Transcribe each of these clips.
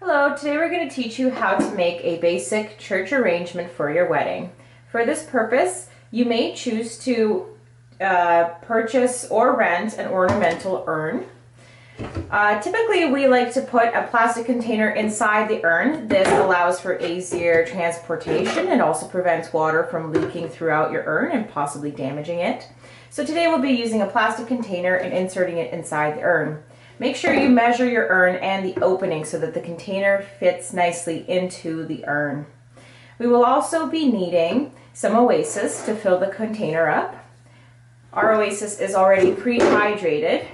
Hello, today we're going to teach you how to make a basic church arrangement for your wedding. For this purpose, you may choose to purchase or rent an ornamental urn. Typically, we like to put a plastic container inside the urn. This allows for easier transportation and also prevents water from leaking throughout your urn and possibly damaging it. So today we'll be using a plastic container and inserting it inside the urn. Make sure you measure your urn and the opening so that the container fits nicely into the urn. We will also be needing some oasis to fill the container up. Our oasis is already pre-hydrated.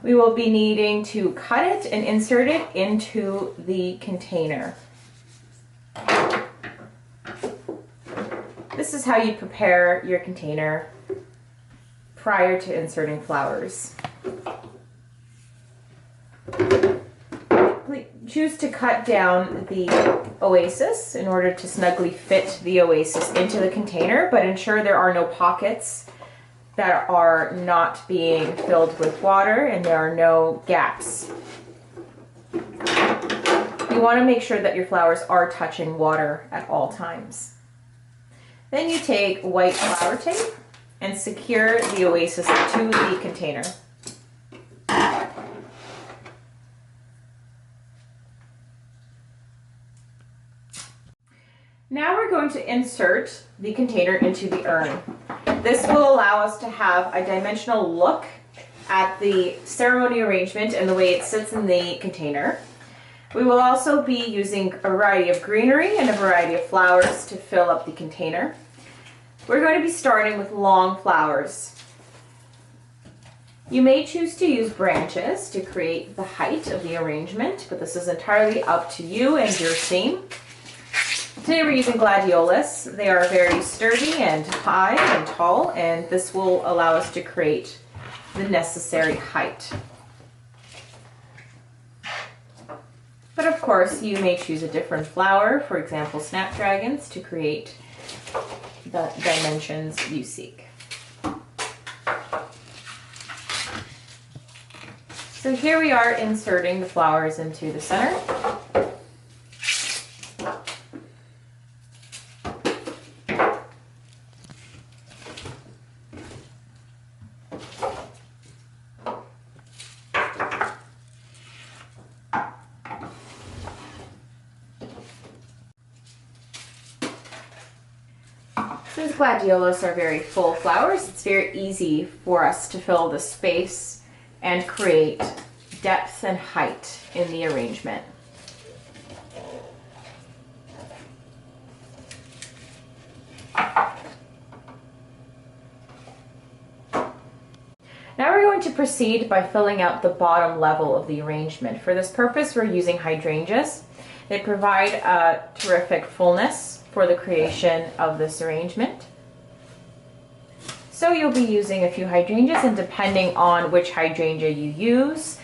We will be needing to cut it and insert it into the container. This is how you prepare your container prior to inserting flowers. Choose to cut down the oasis in order to snugly fit the oasis into the container, but ensure there are no pockets that are not being filled with water and there are no gaps. You want to make sure that your flowers are touching water at all times. Then you take white flower tape and secure the oasis to the container. Now we're going to insert the container into the urn. This will allow us to have a dimensional look at the ceremony arrangement and the way it sits in the container. We will also be using a variety of greenery and a variety of flowers to fill up the container. We're going to be starting with long flowers. You may choose to use branches to create the height of the arrangement, but this is entirely up to you and your theme. Today we're using gladiolus. They are very sturdy and high and tall, and this will allow us to create the necessary height. But of course, you may choose a different flower, for example, snapdragons, to create the dimensions you seek. So here we are inserting the flowers into the center. Since gladiolus are very full flowers, it's very easy for us to fill the space and create depth and height in the arrangement. Now we're going to proceed by filling out the bottom level of the arrangement. For this purpose, we're using hydrangeas. They provide a terrific fullness for the creation of this arrangement. So you'll be using a few hydrangeas, and depending on which hydrangea you use,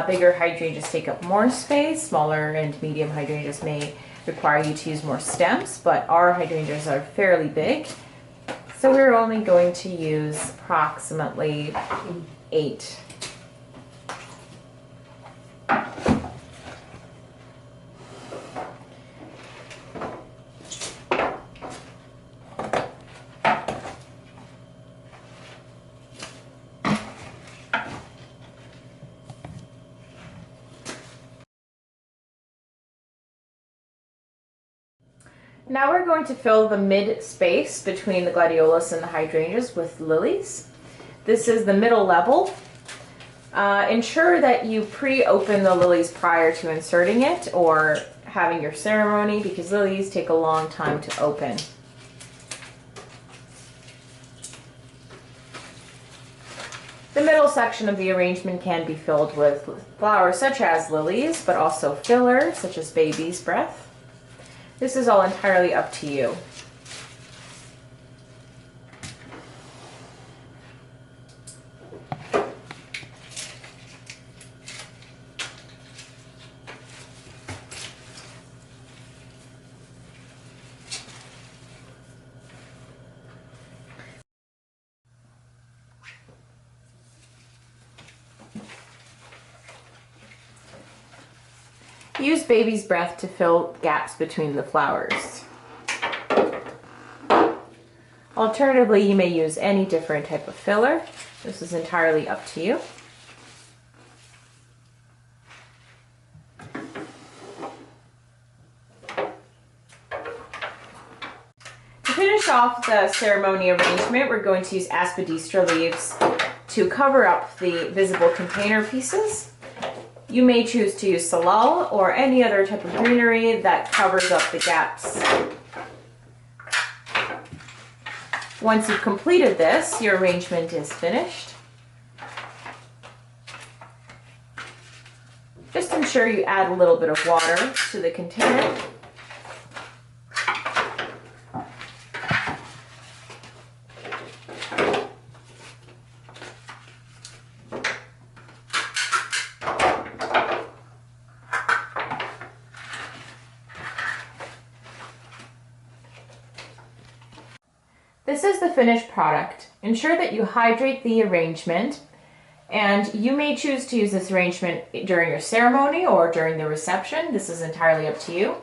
bigger hydrangeas take up more space, smaller and medium hydrangeas may require you to use more stems, but our hydrangeas are fairly big. So we're only going to use approximately 8. Now we're going to fill the mid space between the gladiolus and the hydrangeas with lilies. This is the middle level. Ensure that you pre-open the lilies prior to inserting it or having your ceremony, because lilies take a long time to open. The middle section of the arrangement can be filled with flowers such as lilies, but also filler such as baby's breath. This is all entirely up to you. Use baby's breath to fill gaps between the flowers. Alternatively, you may use any different type of filler. This is entirely up to you. To finish off the ceremony arrangement, we're going to use aspidistra leaves to cover up the visible container pieces. You may choose to use salal or any other type of greenery that covers up the gaps. Once you've completed this, your arrangement is finished. Just ensure you add a little bit of water to the container. This is the finished product. Ensure that you hydrate the arrangement, and you may choose to use this arrangement during your ceremony or during the reception. This is entirely up to you.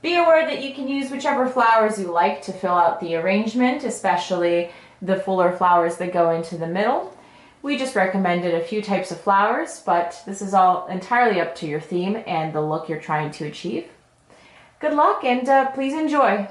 Be aware that you can use whichever flowers you like to fill out the arrangement, especially the fuller flowers that go into the middle. We just recommended a few types of flowers, but this is all entirely up to your theme and the look you're trying to achieve. Good luck, and please enjoy.